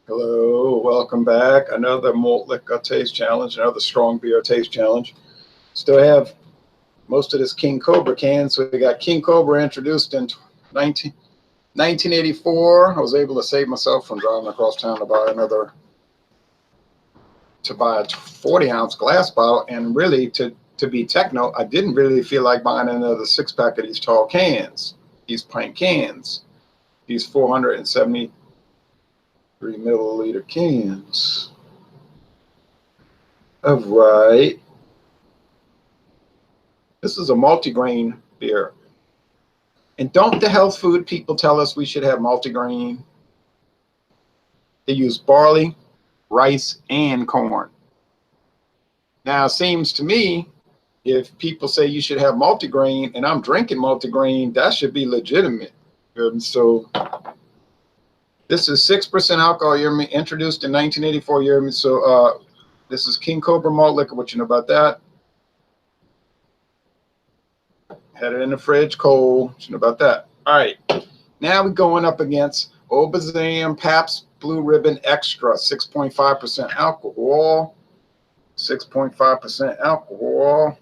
Hello, welcome back. Another malt liquor taste challenge, another strong beer taste challenge. Still have most of this King Cobra can. So we got King Cobra introduced in 1984. I was able to save myself from driving across town to buy a 40-ounce glass bottle. And really, to be techno, I didn't really feel like buying another 6-pack of these tall cans, these pint cans, these 473 milliliter cans. All right. This is a multigrain beer. And don't the health food people tell us we should have multigrain? They use barley, rice, and corn. Now, it seems to me, if people say you should have multigrain and I'm drinking multigrain, that should be legitimate. So this is 6% alcohol, introduced in 1984. So this is King Cobra malt liquor. What you know about that? Had it in the fridge, cold. What you know about that? All right. Now we're going up against Old Bazam Pabst Blue Ribbon Extra, 6.5% alcohol. 6.5% alcohol.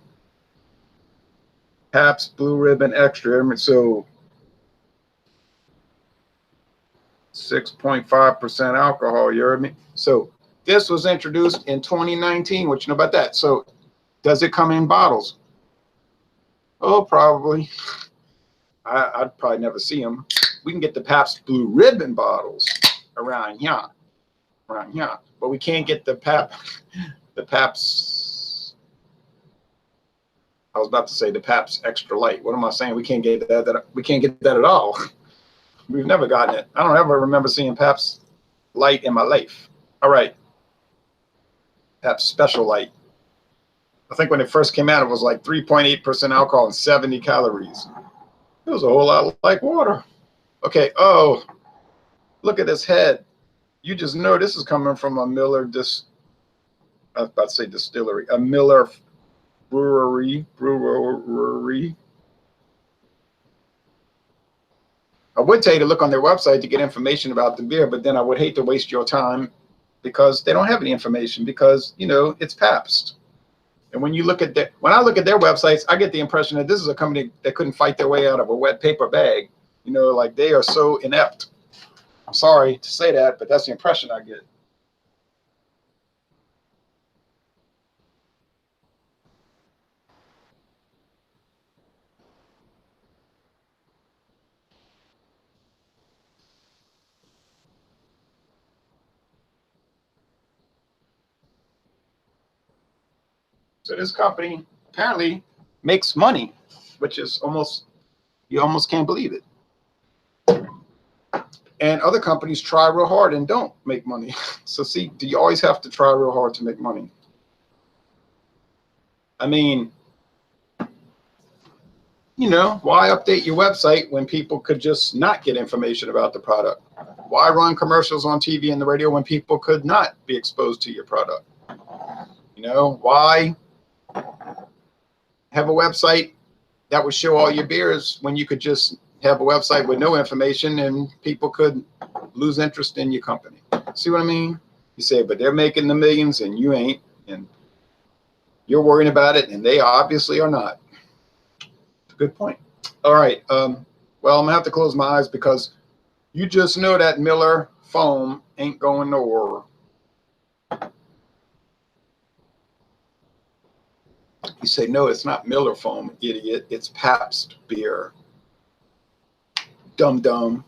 Pabst Blue Ribbon Extra. So 6.5% alcohol, you heard me? So this was introduced in 2019. What you know about that? So does it come in bottles? Oh, probably. I'd probably never see them. We can get the Pabst Blue Ribbon bottles around here. But we can't get the Pabst. I was about to say the Pabst Extra Light. What am I saying? We can't get that. We can't get that at all. We've never gotten it. I don't ever remember seeing Pabst Light in my life. All right. Pabst Special Light. I think when it first came out, it was like 3.8% alcohol and 70 calories. It was a whole lot like water. Okay. Oh, look at this head. You just know this is coming from a Miller I was about to say distillery. A Miller brewery. I would tell you to look on their website to get information about the beer, but then I would hate to waste your time because they don't have any information because, you know, it's Pabst. And when I look at their websites, I get the impression that this is a company that couldn't fight their way out of a wet paper bag. You know, like they are so inept. I'm sorry to say that, but that's the impression I get. So this company apparently makes money, which is you almost can't believe it. And other companies try real hard and don't make money. So see, do you always have to try real hard to make money? I mean, you know, why update your website when people could just not get information about the product? Why run commercials on TV and the radio when people could not be exposed to your product? You know, why have a website that would show all your beers when you could just have a website with no information and people could lose interest in your company? See what I mean? You say, but they're making the millions and you ain't, and you're worrying about it and they obviously are not. Good point. All right. Well, I'm gonna have to close my eyes because you just know that Miller foam ain't going nowhere. You say, no, it's not Miller foam, idiot. It's Pabst beer. Dum. Well,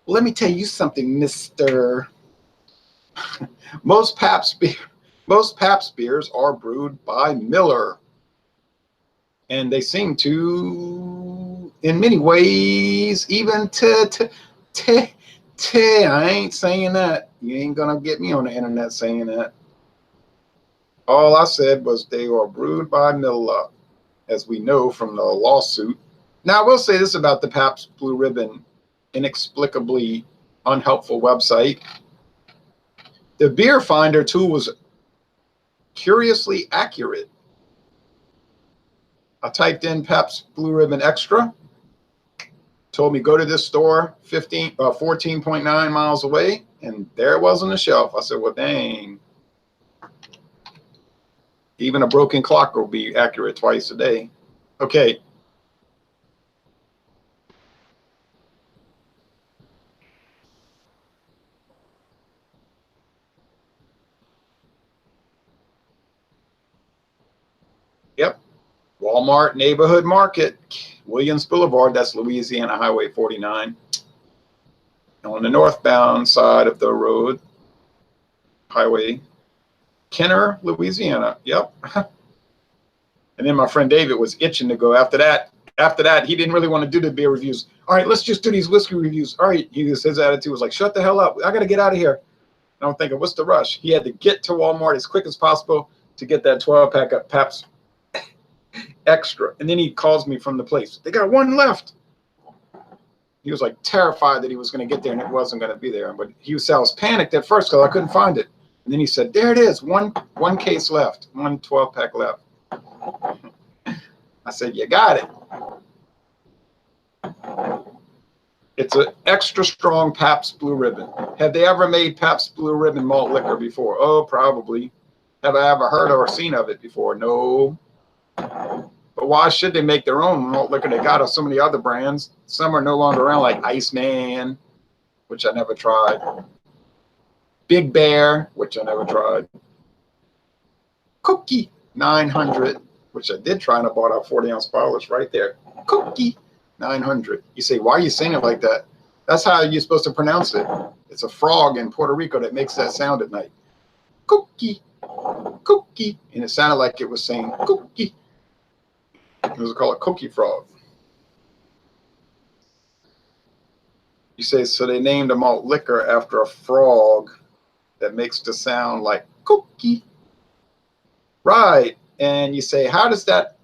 let me tell you something, mister. Most Pabst beers are brewed by Miller. And they seem to, in many ways, even I ain't saying that. You ain't gonna get me on the internet saying that. All I said was they are brewed by Miller, as we know from the lawsuit. Now, I will say this about the Pabst Blue Ribbon inexplicably unhelpful website. The beer finder tool was curiously accurate. I typed in Pabst Blue Ribbon Extra told me go to this store 14.9 miles away, and there it was on the shelf. I said, well, dang. Even a broken clock will be accurate twice a day. Okay. Yep. Walmart Neighborhood Market, Williams Boulevard. That's Louisiana Highway 49. On the northbound side of the road, Highway Kenner, Louisiana. Yep. And then my friend David was itching to go. After that, he didn't really want to do the beer reviews. All right, let's just do these whiskey reviews. All right, his attitude was like, shut the hell up. I got to get out of here. And I'm thinking, what's the rush? He had to get to Walmart as quick as possible to get that 12-pack of Pabst Extra. And then he calls me from the place. They got one left. He was like terrified that he was going to get there and it wasn't going to be there. But I was panicked at first because I couldn't find it. And then he said, there it is. One case left. One 12-pack left. I said, you got it. It's an extra strong Pabst Blue Ribbon. Have they ever made Pabst Blue Ribbon malt liquor before? Oh, probably. Have I ever heard or seen of it before? No. But why should they make their own malt liquor? They got so many other brands. Some are no longer around, like Iceman, which I never tried. Big Bear, which I never tried. Cookie 900, which I did try, and I bought a 40-ounce bottle. It's right there. Cookie 900. You say, why are you saying it like that? That's how you're supposed to pronounce it. It's a frog in Puerto Rico that makes that sound at night. Cookie, cookie. And it sounded like it was saying cookie. It was called a cookie frog. You say, so they named a malt liquor after a frog that makes the sound like cookie. Right. And you say, how does that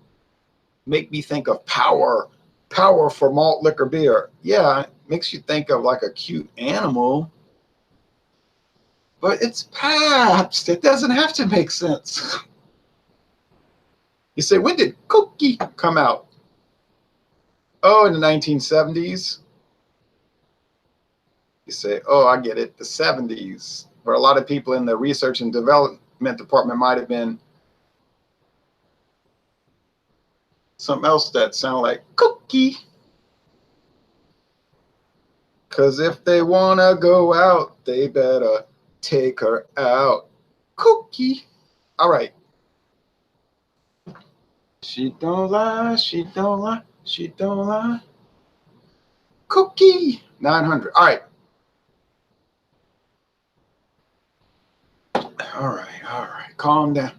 make me think of power? Power for malt liquor beer. Yeah, it makes you think of like a cute animal. But it's Pabst. It doesn't have to make sense. You say, when did Cookie come out? Oh, in the 1970s. You say, oh, I get it. The 70s, where a lot of people in the research and development department might have been something else that sounded like Cookie. Because if they want to go out, they better take her out. Cookie. All right. She don't lie, she don't lie, she don't lie. Cookie 900. All right. All right. Calm down.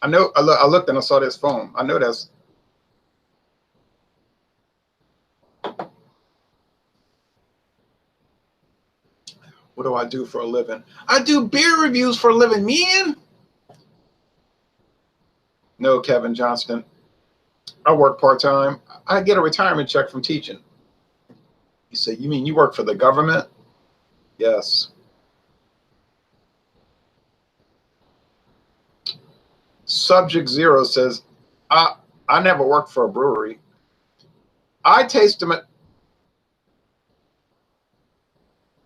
I know. I looked and I saw this phone. I know that's. What do I do for a living? I do beer reviews for a living, man. No, Kevin Johnston. I work part-time. I get a retirement check from teaching. You say, you mean you work for the government? Yes. Subject Zero says, I never worked for a brewery. I taste them at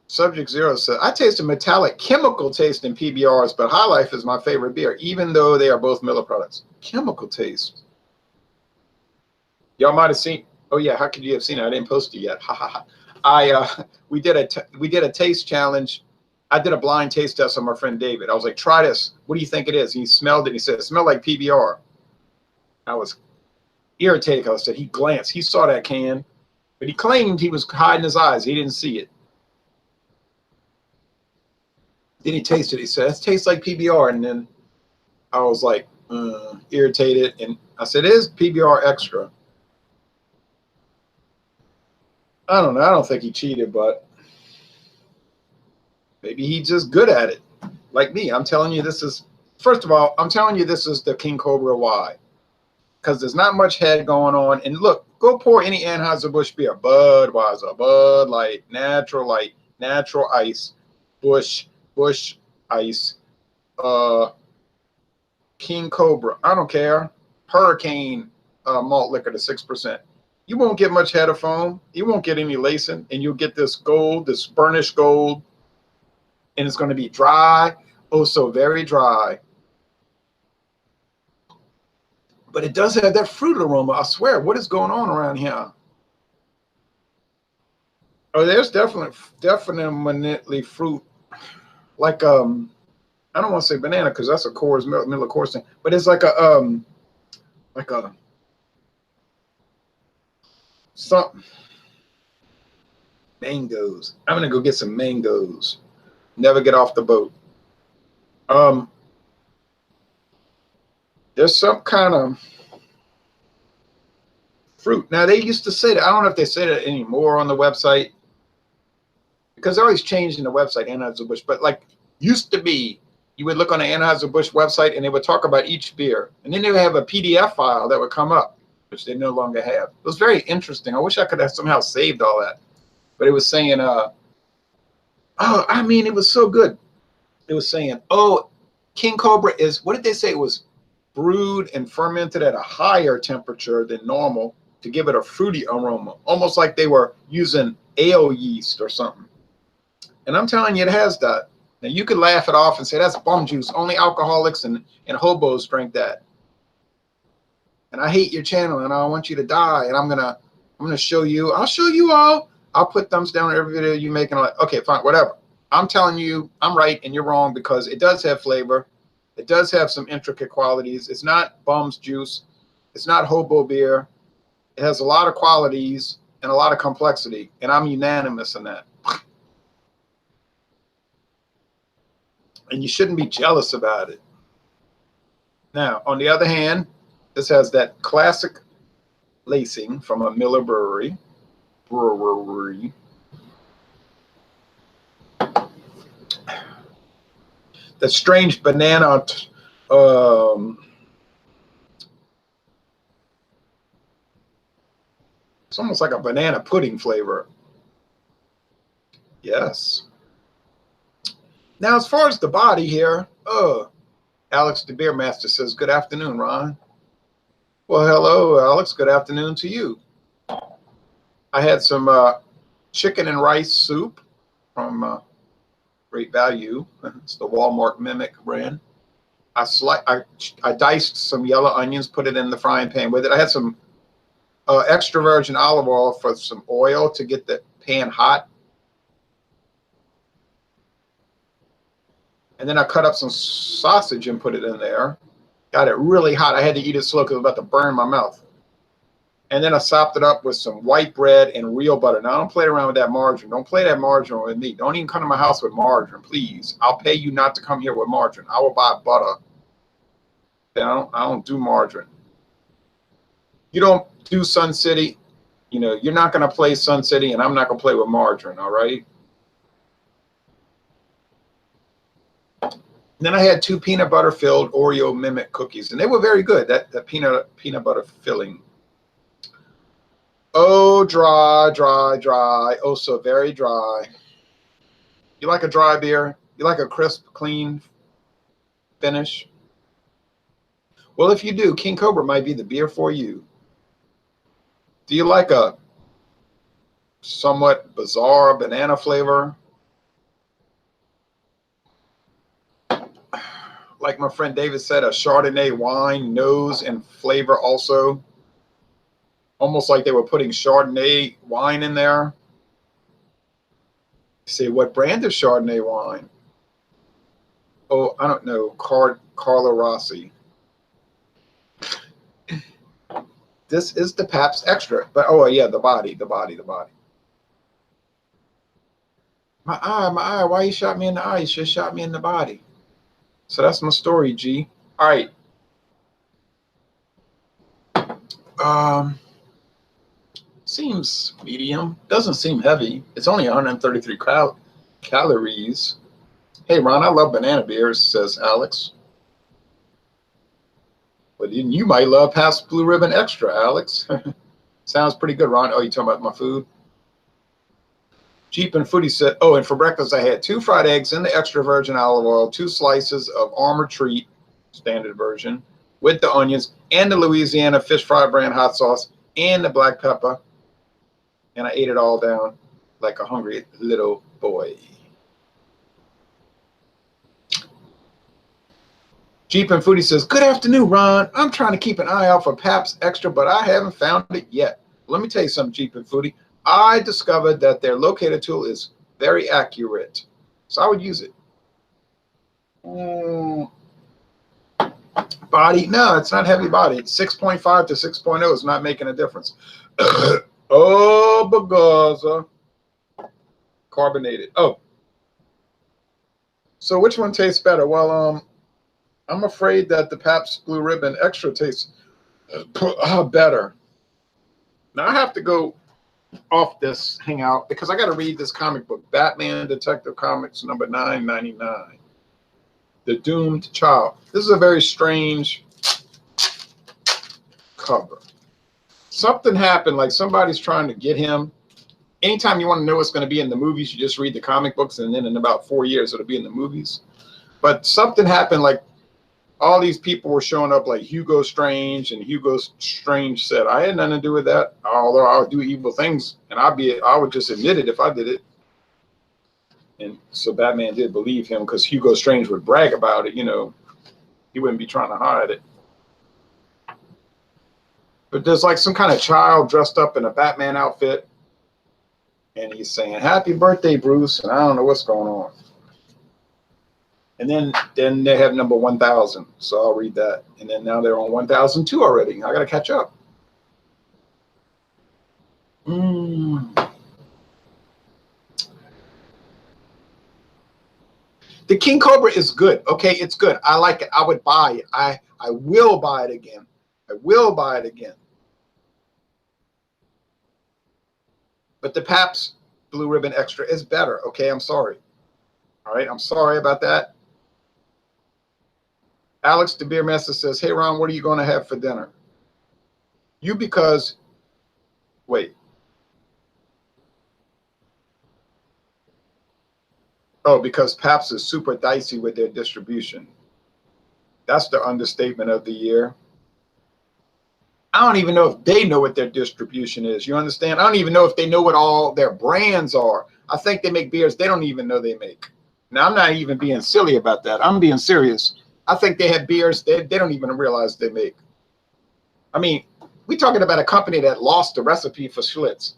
Subject Zero says, I taste a metallic chemical taste in PBRs, but High Life is my favorite beer, even though they are both Miller products. Chemical taste. Y'all might have seen. Oh yeah, how could you have seen it? I didn't post it yet. Ha ha ha. We did a taste challenge. I did a blind taste test on my friend David. I was like, try this. What do you think it is? And he smelled it. And he said, it smelled like PBR. I was irritated because I said, he glanced. He saw that can, but he claimed he was hiding his eyes. He didn't see it. Then he tasted it. He said, it tastes like PBR. And then I was like, irritated. And I said, it is PBR extra. I don't know. I don't think he cheated, but maybe he's just good at it. Like me. I'm telling you, this is, first of all, I'm telling you, this is the King Cobra Y. Because there's not much head going on. And look, go pour any Anheuser-Busch beer. Budweiser, Bud Light, Natural Ice, Busch Ice, King Cobra. I don't care. Hurricane, malt liquor to 6%. You won't get much head of foam. You won't get any lacing, and you'll get this gold, this burnished gold, and it's going to be dry, oh so very dry. But it does have that fruit aroma. I swear, what is going on around here? Oh, there's definitely fruit. Like I don't want to say banana because that's a Coors Miller Coors thing, but it's like a some mangoes. I'm gonna go get some mangoes. Never get off the boat. There's some kind of fruit. Now they used to say that. I don't know if they say that anymore on the website because they're always changing the website, Anheuser-Busch. But like used to be, you would look on the Anheuser-Busch website and they would talk about each beer, and then they would have a PDF file that would come up, which they no longer have. It was very interesting. I wish I could have somehow saved all that. But it was saying, oh, I mean, it was so good. It was saying, oh, King Cobra is, what did they say? It was brewed and fermented at a higher temperature than normal to give it a fruity aroma, almost like they were using ale yeast or something. And I'm telling you, it has that. Now, you could laugh it off and say, that's bum juice. Only alcoholics and hobos drink that. And I hate your channel, and I want you to die. And I'm gonna show you. I'll show you all. I'll put thumbs down on every video you make, and I'm like, okay, fine, whatever. I'm telling you, I'm right and you're wrong because it does have flavor. It does have some intricate qualities. It's not bum's juice. It's not hobo beer. It has a lot of qualities and a lot of complexity, and I'm unanimous in that. And you shouldn't be jealous about it. Now, on the other hand, this has that classic lacing from a Miller brewery. That strange banana. It's almost like a banana pudding flavor. Yes. Now, as far as the body here, Alex the Beer Master says, good afternoon, Ron. Well, hello, Alex. Good afternoon to you. I had some chicken and rice soup from Great Value. It's the Walmart Mimic brand. I diced some yellow onions, put it in the frying pan with it. I had some extra virgin olive oil for some oil to get the pan hot. And then I cut up some sausage and put it in there. Got it really hot. I had to eat it slow because it was about to burn my mouth. And then I sopped it up with some white bread and real butter. Now, don't play around with that margarine. Don't play that margarine with me. Don't even come to my house with margarine, please. I'll pay you not to come here with margarine. I will buy butter. I don't do margarine. You don't do Sun City. You know, you're not going to play Sun City, and I'm not going to play with margarine, all right? And then I had 2 peanut butter filled Oreo Mimic cookies, and they were very good. That peanut butter filling. Oh, dry, dry, dry. Oh, so very dry. You like a dry beer? You like a crisp, clean finish? Well, if you do, King Cobra might be the beer for you. Do you like a somewhat bizarre banana flavor? Like my friend David said, a Chardonnay wine, nose and flavor also. Almost like they were putting Chardonnay wine in there. You say, what brand of Chardonnay wine? Oh, I don't know. Carlo Rossi. This is the Pabst Extra. But, oh, yeah, the body. My eye. Why you shot me in the eye? You should have shot me in the body. So that's my story, G. All right. Seems medium. Doesn't seem heavy. It's only 133 calories. Hey, Ron, I love banana beers, says Alex. But you might love Pabst Blue Ribbon Extra, Alex. Sounds pretty good, Ron. Oh, you talking about my food? Jeep and Foodie said, oh, and for breakfast I had 2 fried eggs in the extra virgin olive oil, 2 slices of Armour Treat, standard version, with the onions, and the Louisiana fish fry brand hot sauce and the black pepper. And I ate it all down like a hungry little boy. Jeep and Foodie says, good afternoon, Ron. I'm trying to keep an eye out for Pabst Extra, but I haven't found it yet. Let me tell you something, Jeep and Foodie. I discovered that their locator tool is very accurate. So I would use it. Body, no, it's not heavy body. 6.5 to 6.0 is not making a difference. Oh, Bagaza. Carbonated. Oh. So which one tastes better? Well, I'm afraid that the Pabst Blue Ribbon Extra tastes better. Now I have to go off this hangout because I got to read this comic book, Batman Detective Comics number 999, The Doomed Child. This is a very strange cover. Something happened, like somebody's trying to get him. Anytime you want to know what's going to be in the movies, you just read the comic books, and then in about 4 years it'll be in the movies. But something happened, like all these people were showing up like Hugo Strange, and Hugo Strange said, I had nothing to do with that, although I would do evil things, and I would just admit it if I did it. And so Batman did believe him because Hugo Strange would brag about it, you know. He wouldn't be trying to hide it. But there's like some kind of child dressed up in a Batman outfit, and he's saying, happy birthday, Bruce, and I don't know what's going on. And then they have number 1000, so I'll read that. And then now they're on 1002 already. I got to catch up. The King Cobra is good. Okay, it's good. I like it. I would buy it. I will buy it again. I will buy it again. But the Pabst Blue Ribbon Extra is better. Okay, I'm sorry. All right, I'm sorry about that. Alex, the beer master, says, hey, Ron, what are you going to have for dinner? Wait. Oh, because Pabst is super dicey with their distribution. That's the understatement of the year. I don't even know if they know what their distribution is. You understand? I don't even know if they know what all their brands are. I think they make beers they don't even know they make. Now, I'm not even being silly about that. I'm being serious. I think they have beers they don't even realize they make. I mean, we're talking about a company that lost the recipe for Schlitz.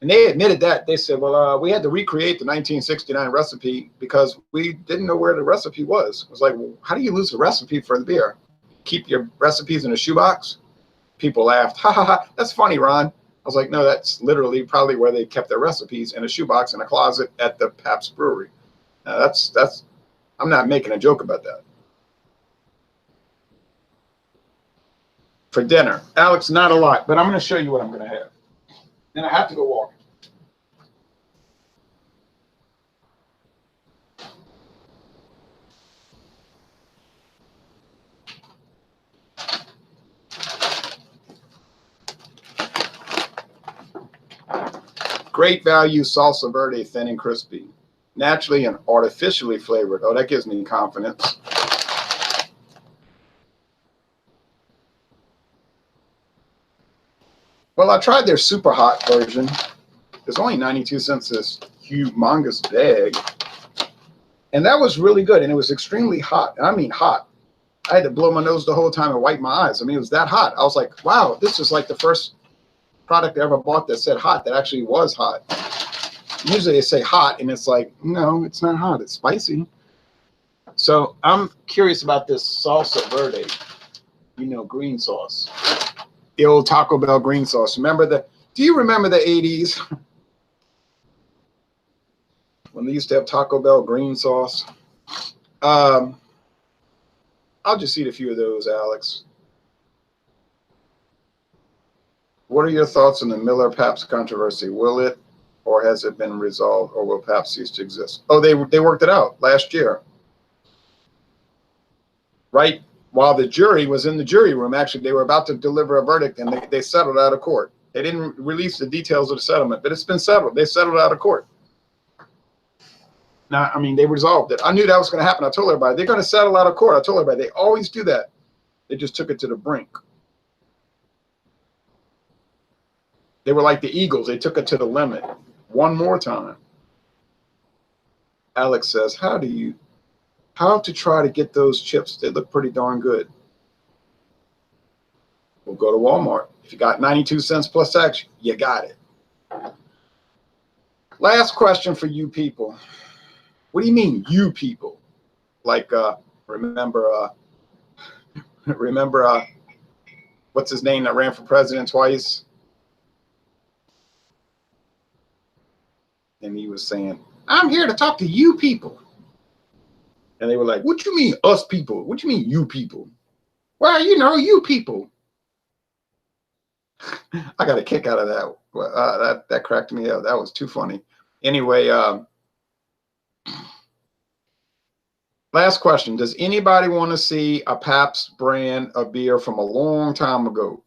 And they admitted that. They said, well, we had to recreate the 1969 recipe because we didn't know where the recipe was. It was like, well, how do you lose the recipe for the beer? Keep your recipes in a shoebox? People laughed. Ha, ha, ha. That's funny, Ron. I was like, no, that's literally probably where they kept their recipes, in a shoebox in a closet at the Pabst Brewery. Now, I'm not making a joke about that. For dinner, Alex, not a lot, but I'm going to show you what I'm going to have. Then I have to go walking. Great value salsa verde, thin and crispy. Naturally and artificially flavored. Oh, that gives me confidence. Well, I tried their super hot version. There's only 92 cents this humongous bag. And that was really good. And it was extremely hot. I mean hot. I had to blow my nose the whole time and wipe my eyes. I mean, it was that hot. I was like, wow, this is like the first product I ever bought that said hot, that actually was hot. Usually they say hot, and it's like, no, it's not hot. It's spicy. So I'm curious about this salsa verde, you know, green sauce. The old Taco Bell green sauce. Do you remember the 80s? When they used to have Taco Bell green sauce? I'll just eat a few of those, Alex. What are your thoughts on the Miller Pabst controversy? Will it, or has it been resolved, or will Pabst cease to exist? Oh, they worked it out last year. Right while the jury was in the jury room, actually, they were about to deliver a verdict, and they settled out of court. They didn't release the details of the settlement, but it's been settled. They settled out of court. Now, I mean, they resolved it. I knew that was going to happen. I told everybody, they're going to settle out of court. I told everybody, they always do that. They just took it to the brink. They were like the Eagles. They took it to the limit. One more time. Alex says, how to try to get those chips? They look pretty darn good. We'll go to Walmart. If you got 92 cents plus tax, you got it. Last question for you people. What do you mean, you people? Like, remember, what's his name that ran for president twice? And he was saying, I'm here to talk to you people. And they were like, what you mean, us people? What you mean, you people? Well, you know, you people. I got a kick out of that. That cracked me up. That was too funny. Anyway, last question. Does anybody want to see a Pabst brand of beer from a long time ago?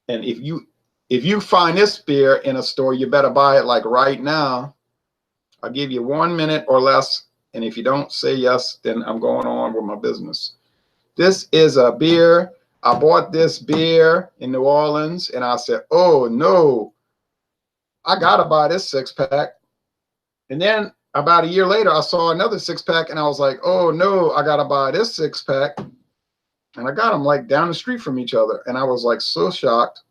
And if you find this beer in a store, you better buy it like right now. I'll give you 1 minute or less. And if you don't say yes, then I'm going on with my business. This is a beer. I bought this beer in New Orleans and I said, oh no, I got to buy this 6-pack. And then about a year later, I saw another 6-pack and I was like, oh no, I got to buy this 6-pack. And I got them like down the street from each other. And I was like so shocked.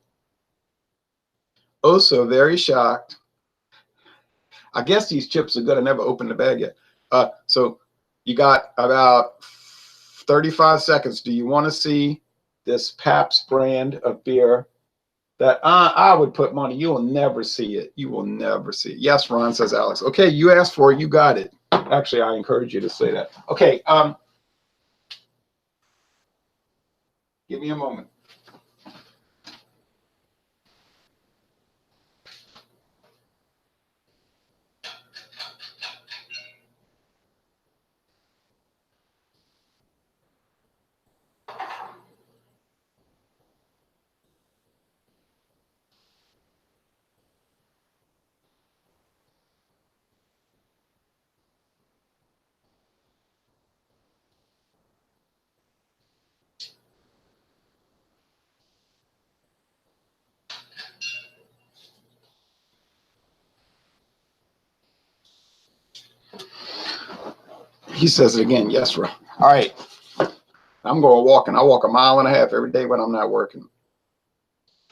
Oh, so very shocked. I guess these chips are good. I never opened the bag yet. So you got about 35 seconds. Do you want to see this Pabst brand of beer that I would put money? You will never see it. You will never see it. Yes, Ron, says Alex. Okay, you asked for it. You got it. Actually, I encourage you to say that. Okay. Give me a moment. He says it again. Yes, Ron. All right. I'm going walking. I walk 1.5 miles every day when I'm not working.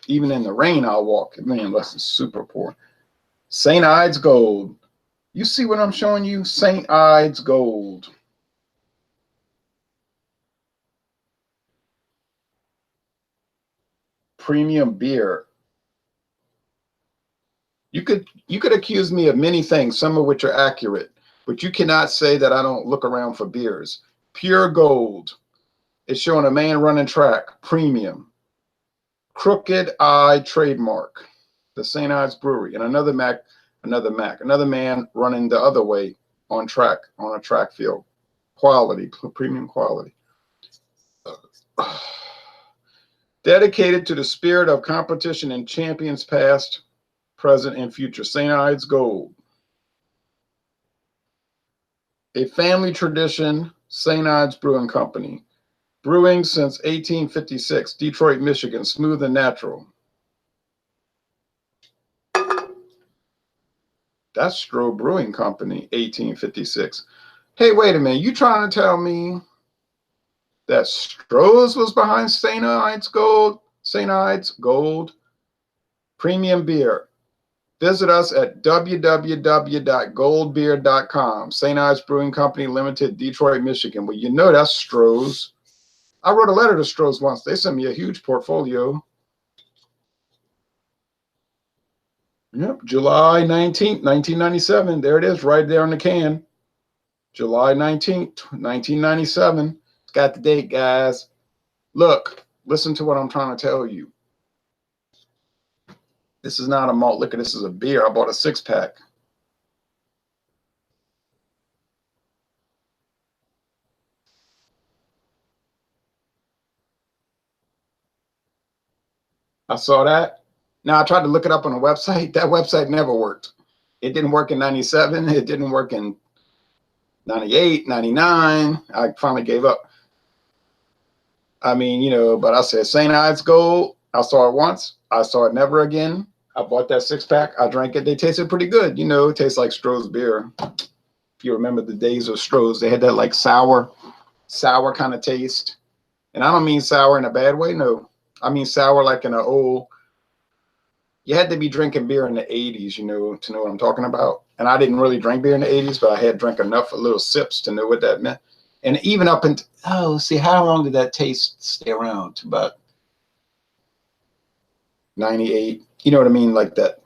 Even in the rain, I'll walk. Man, unless it's super poor. St. Ides Gold. You see what I'm showing you? St. Ides Gold. Premium beer. You could accuse me of many things, some of which are accurate, but you cannot say that I don't look around for beers. Pure Gold. It's showing a man running track. Premium. Crooked Eye trademark. The St. Ides Brewery. And another man running the other way on track, on a track field. Quality, premium quality. Dedicated to the spirit of competition and champions past, present, and future. St. Ides Gold. A family tradition, St. Ides Brewing Company. Brewing since 1856, Detroit, Michigan, smooth and natural. That's Stroh Brewing Company, 1856. Hey, wait a minute. You trying to tell me that Stroh's was behind St. Ides Gold? St. Ides Gold Premium Beer. Visit us at www.goldbeer.com. St. Ides Brewing Company Limited, Detroit, Michigan. Well, you know that's Stroh's. I wrote a letter to Stroh's once. They sent me a huge portfolio. Yep, July 19th, 1997. There it is, right there on the can. July 19th, 1997. It's got the date, guys. Look, listen to what I'm trying to tell you. This is not a malt liquor. This is a beer. I bought a 6-pack. I saw that. Now, I tried to look it up on a website. That website never worked. It didn't work in 97. It didn't work in 98, 99. I finally gave up. I mean, you know, but I said St. Ides Gold. I saw it once. I saw it never again. I bought that 6-pack. I drank it. They tasted pretty good. You know, it tastes like Stroh's beer. If you remember the days of Stroh's, they had that like sour kind of taste. And I don't mean sour in a bad way. No, I mean sour like in an old, you had to be drinking beer in the 80s, you know, to know what I'm talking about. And I didn't really drink beer in the 80s, but I had drank enough little sips to know what that meant. And even up until, oh, see, how long did that taste stay around? About 98. You know what I mean? Like that.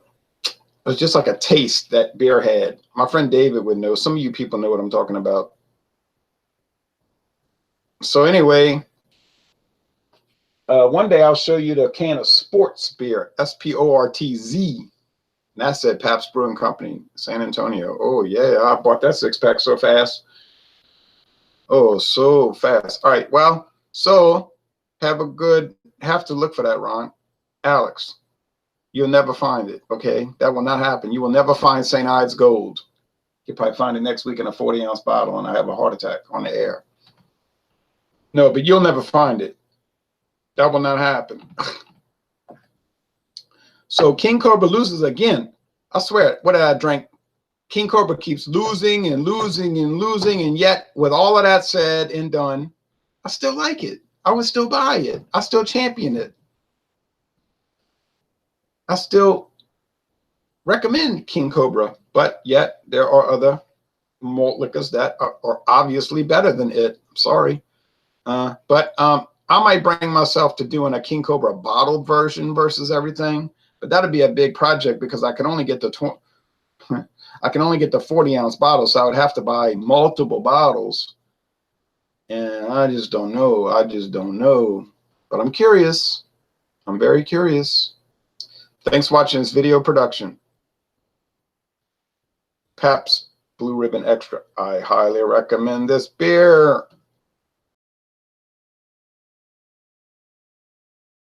It was just like a taste that beer had. My friend David would know. Some of you people know what I'm talking about. So anyway, one day I'll show you the can of sports beer, SPORTZ. And that's at Pabst Brewing Company, San Antonio. Oh, yeah, I bought that 6-pack so fast. Oh, so fast. All right, well, so have to look for that, Ron. Alex, you'll never find it, okay? That will not happen. You will never find St. Ides Gold. You'll probably find it next week in a 40-ounce bottle, and I have a heart attack on the air. No, but you'll never find it. That will not happen. So King Cobra loses again. I swear, what did I drink? King Cobra keeps losing and losing and losing, and yet, with all of that said and done, I still like it. I would still buy it. I still champion it. I still recommend King Cobra, but yet there are other malt liquors that are obviously better than it. Sorry. But I might bring myself to doing a King Cobra bottled version versus everything, but that'd be a big project because I can only get the 40-ounce bottle, so I would have to buy multiple bottles. And I just don't know. I just don't know. But I'm curious. I'm very curious. Thanks for watching this video production. Pabst Blue Ribbon Extra. I highly recommend this beer.